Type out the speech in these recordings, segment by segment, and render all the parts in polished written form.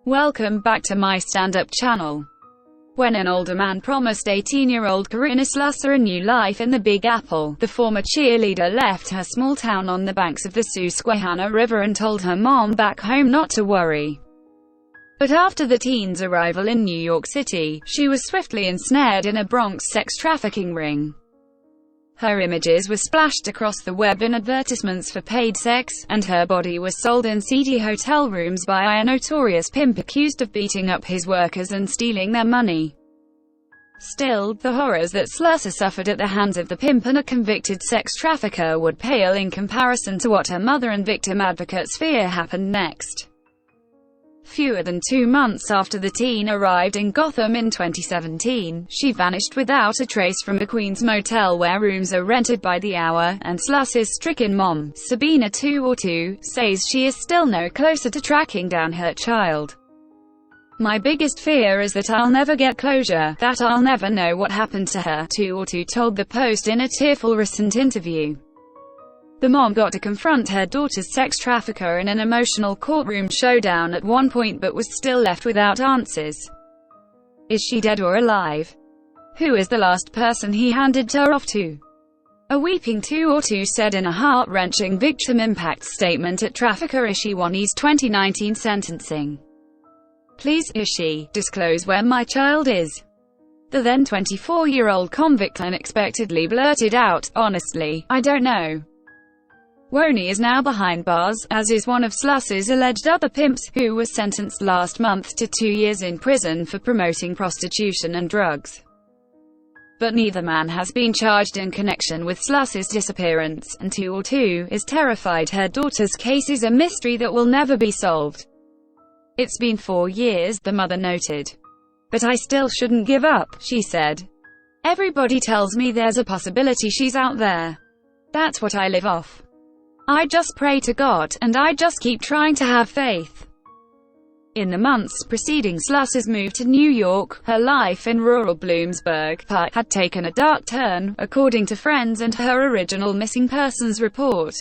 Welcome back to my stand-up channel. When an older man promised 18-year-old Corinna Slusser a new life in the Big Apple, the former cheerleader left her small town on the banks of the Susquehanna River and told her mom back home not to worry. But after the teen's arrival in New York City, she was swiftly ensnared in a Bronx sex trafficking ring. Her images were splashed across the web in advertisements for paid sex, and her body was sold in seedy hotel rooms by a notorious pimp accused of beating up his workers and stealing their money. Still, the horrors that Slusser suffered at the hands of the pimp and a convicted sex trafficker would pale in comparison to what her mother and victim advocates fear happened next. Fewer than 2 months after the teen arrived in Gotham in 2017, she vanished without a trace from a Queens motel where rooms are rented by the hour, and Slusser's stricken mom, Sabina 202, says she is still no closer to tracking down her child. "My biggest fear is that I'll never get closure, that I'll never know what happened to her," 202 told the Post in a tearful recent interview. The mom got to confront her daughter's sex trafficker in an emotional courtroom showdown at one point but was still left without answers. Is she dead or alive? Who is the last person he handed her off to? A weeping 202 said in a heart-wrenching victim impact statement at Trafficker Issue 1's 2019 sentencing. "Please, Ishi, disclose where my child is." The then 24-year-old convict unexpectedly blurted out, "Honestly, I don't know." Woney is now behind bars, as is one of Slusser's alleged other pimps, who was sentenced last month to 2 years in prison for promoting prostitution and drugs. But neither man has been charged in connection with Slusser's disappearance, and 202 is terrified her daughter's case is a mystery that will never be solved. "It's been 4 years," the mother noted. "But I still shouldn't give up," she said. "Everybody tells me there's a possibility she's out there. That's what I live off. I just pray to God, and I just keep trying to have faith." In the months preceding Slusser's move to New York, her life in rural Bloomsburg, PA, had taken a dark turn, according to friends and her original missing persons report.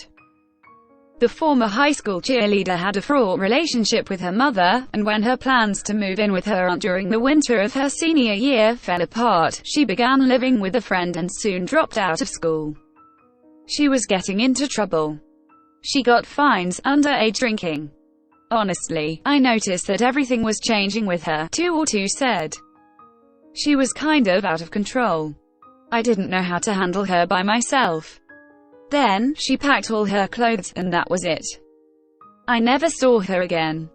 The former high school cheerleader had a fraught relationship with her mother, and when her plans to move in with her aunt during the winter of her senior year fell apart, she began living with a friend and soon dropped out of school. She was getting into trouble. She got fines, underage drinking. "Honestly, I noticed that everything was changing with her," 202 said. "She was kind of out of control. I didn't know how to handle her by myself. Then, she packed all her clothes, and that was it. I never saw her again."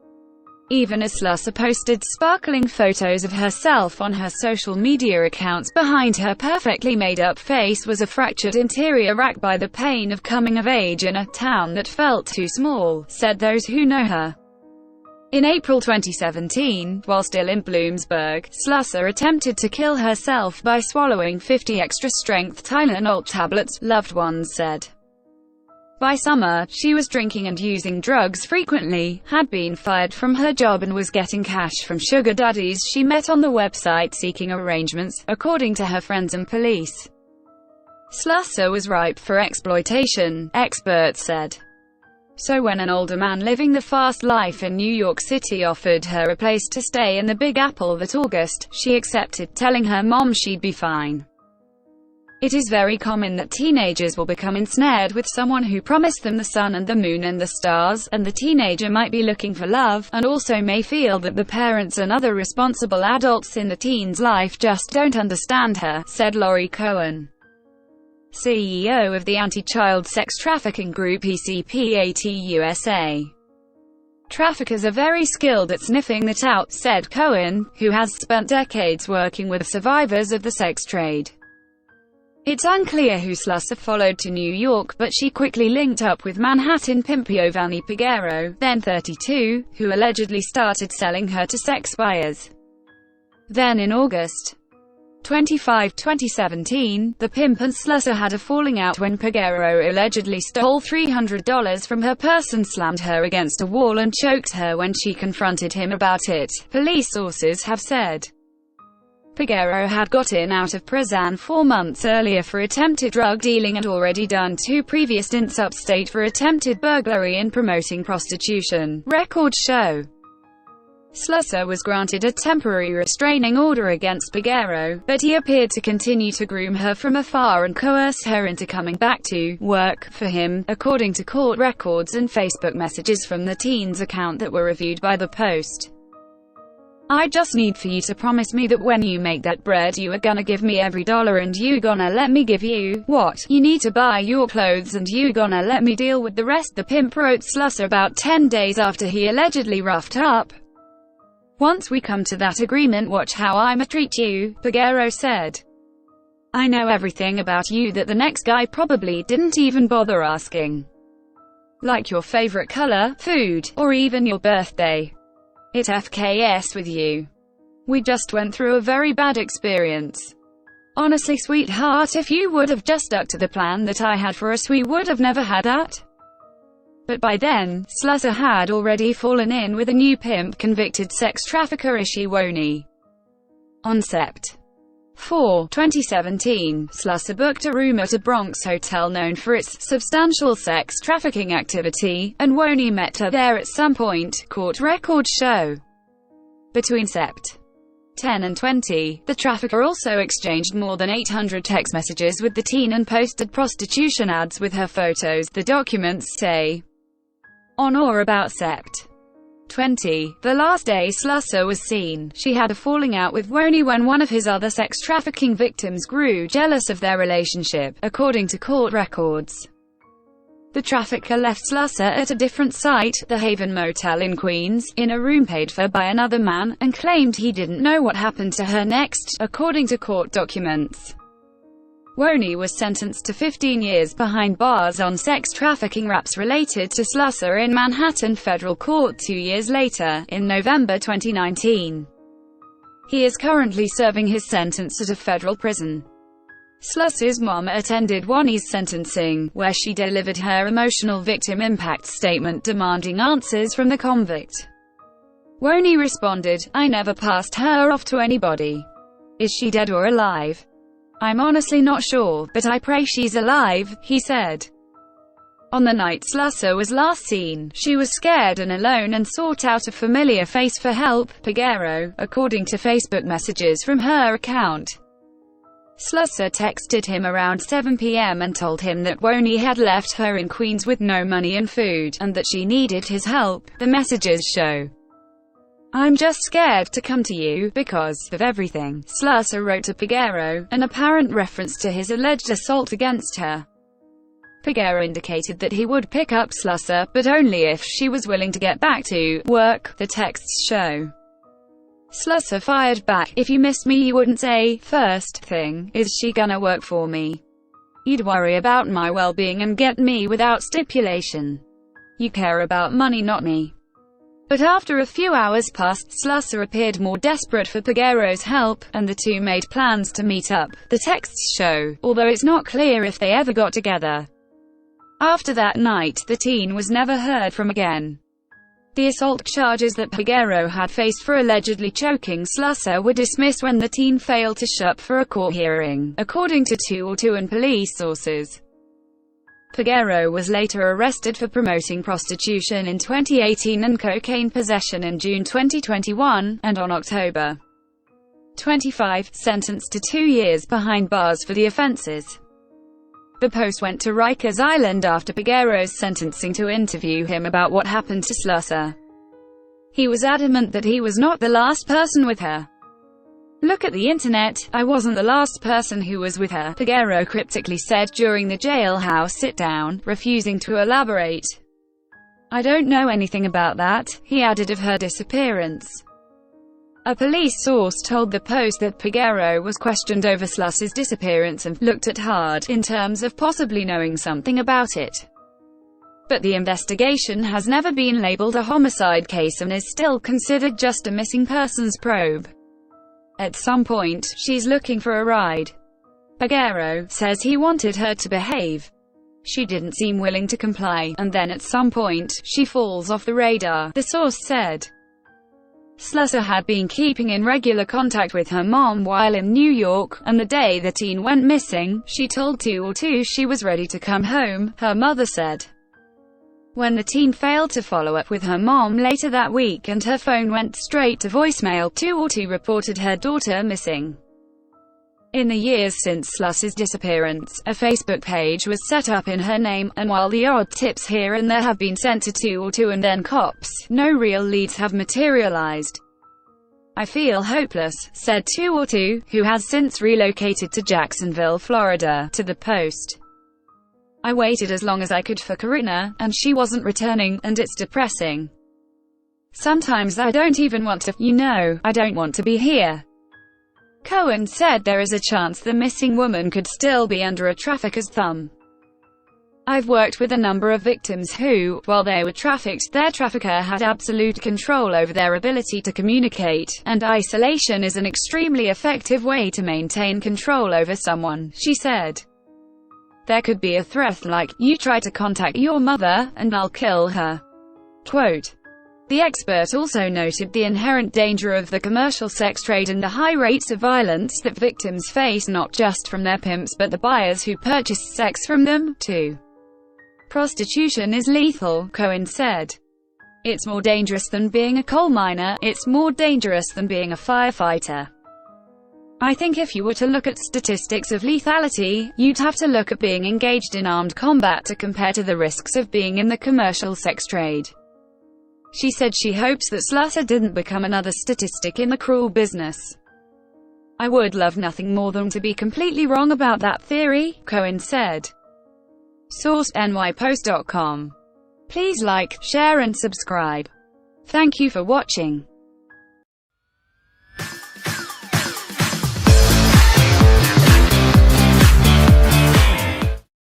Even as Slusser posted sparkling photos of herself on her social media accounts, behind her perfectly made-up face was a fractured interior racked by the pain of coming of age in a town that felt too small, said those who know her. In April 2017, while still in Bloomsburg, Slusser attempted to kill herself by swallowing 50 extra-strength Tylenol tablets, loved ones said. By summer, she was drinking and using drugs frequently, had been fired from her job and was getting cash from sugar daddies she met on the website seeking arrangements, according to her friends and police. Slusser was ripe for exploitation, experts said. So when an older man living the fast life in New York City offered her a place to stay in the Big Apple that August, she accepted, telling her mom she'd be fine. It is very common that teenagers will become ensnared with someone who promised them the sun and the moon and the stars, and the teenager might be looking for love, and also may feel that the parents and other responsible adults in the teen's life just don't understand her, said Lori Cohen, CEO of the anti-child sex trafficking group ECPAT USA. "Traffickers are very skilled at sniffing that out," said Cohen, who has spent decades working with survivors of the sex trade. It's unclear who Slusser followed to New York, but she quickly linked up with Manhattan pimp Giovanni Piguero, then 32, who allegedly started selling her to sex buyers. Then in August 25, 2017, the pimp and Slusser had a falling out when Piguero allegedly stole $300 from her purse and slammed her against a wall and choked her when she confronted him about it, police sources have said. Piguero had gotten out of prison 4 months earlier for attempted drug dealing and already done 2 previous stints upstate for attempted burglary and promoting prostitution, records show. Slusser was granted a temporary restraining order against Peguero, but he appeared to continue to groom her from afar and coerce her into coming back to work for him, according to court records and Facebook messages from the teen's account that were reviewed by the Post. "I just need for you to promise me that when you make that bread you are gonna give me every dollar and you gonna let me give you what you need to buy your clothes and you gonna let me deal with the rest," the pimp wrote Slusser about 10 days after he allegedly roughed her up. "Once we come to that agreement, watch how I'ma treat you," Peguero said. "I know everything about you that the next guy probably didn't even bother asking. Like your favorite color, food, or even your birthday. It FKS with you. We just went through a very bad experience. Honestly, sweetheart, if you would have just stuck to the plan that I had for us, we would have never had that." But by then, Slusser had already fallen in with a new pimp-convicted sex trafficker Ishi Woni. On Sept. 4, 2017, Slusser booked a room at a Bronx hotel known for its substantial sex trafficking activity, and Woni met her there at some point, court records show. Between Sept. 10 and 20, the trafficker also exchanged more than 800 text messages with the teen and posted prostitution ads with her photos, the documents say. On or about Sept. 20, the last day Slusser was seen, she had a falling out with Woni when one of his other sex trafficking victims grew jealous of their relationship, according to court records. The trafficker left Slusser at a different site, the Haven Motel in Queens, in a room paid for by another man, and claimed he didn't know what happened to her next, according to court documents. Woni was sentenced to 15 years behind bars on sex trafficking raps related to Slusser in Manhattan federal court 2 years later, in November 2019. He is currently serving his sentence at a federal prison. Slusser's mom attended Woni's sentencing, where she delivered her emotional victim impact statement demanding answers from the convict. Woni responded, "I never passed her off to anybody. Is she dead or alive? I'm honestly not sure, but I pray she's alive," he said. On the night Slusser was last seen, she was scared and alone and sought out a familiar face for help, Peguero, according to Facebook messages from her account. Slusser texted him around 7 p.m. and told him that Woni had left her in Queens with no money and food, and that she needed his help, the messages show. "I'm just scared to come to you, because of everything," Slusser wrote to Peguero, an apparent reference to his alleged assault against her. Peguero indicated that he would pick up Slusser, but only if she was willing to get back to work, the texts show. Slusser fired back, "If you missed me you wouldn't say, first thing, is she gonna work for me? You'd worry about my well-being and get me without stipulation. You care about money, not me." But after a few hours passed, Slusser appeared more desperate for Peguero's help, and the two made plans to meet up, the texts show, although it's not clear if they ever got together. After that night, the teen was never heard from again. The assault charges that Peguero had faced for allegedly choking Slusser were dismissed when the teen failed to show up for a court hearing, according to 202 and police sources. Peguero was later arrested for promoting prostitution in 2018 and cocaine possession in June 2021, and on October 25, sentenced to 2 years behind bars for the offenses. The Post went to Rikers Island after Peguero's sentencing to interview him about what happened to Slusser. He was adamant that he was not the last person with her. "Look at the internet, I wasn't the last person who was with her," Peguero cryptically said during the jailhouse sit-down, refusing to elaborate. "I don't know anything about that," he added of her disappearance. A police source told the Post that Peguero was questioned over Slusser's disappearance and looked at hard in terms of possibly knowing something about it. But the investigation has never been labeled a homicide case and is still considered just a missing persons probe. At some point, she's looking for a ride. Peguero says he wanted her to behave. She didn't seem willing to comply, and then at some point, she falls off the radar, the source said. Slusser had been keeping in regular contact with her mom while in New York, and the day the teen went missing, she told 202 she was ready to come home, her mother said. When the teen failed to follow up with her mom later that week and her phone went straight to voicemail, 202 reported her daughter missing. In the years since Sluss's disappearance, a Facebook page was set up in her name, and while the odd tips here and there have been sent to 202 and then cops, no real leads have materialized. "I feel hopeless," said 202, who has since relocated to Jacksonville, Florida, to the Post. "I waited as long as I could for Karina, and she wasn't returning, and it's depressing. Sometimes I don't even want to, I don't want to be here." Cohen said there is a chance the missing woman could still be under a trafficker's thumb. "I've worked with a number of victims who, while they were trafficked, their trafficker had absolute control over their ability to communicate, and isolation is an extremely effective way to maintain control over someone," she said. "There could be a threat like, you try to contact your mother, and I'll kill her." Quote. The expert also noted the inherent danger of the commercial sex trade and the high rates of violence that victims face not just from their pimps but the buyers who purchase sex from them, too. "Prostitution is lethal," Cohen said. "It's more dangerous than being a coal miner, it's more dangerous than being a firefighter. I think if you were to look at statistics of lethality, you'd have to look at being engaged in armed combat to compare to the risks of being in the commercial sex trade." She said she hopes that Slusser didn't become another statistic in the cruel business. "I would love nothing more than to be completely wrong about that theory," Cohen said. Source: nypost.com. Please like, share and subscribe. Thank you for watching.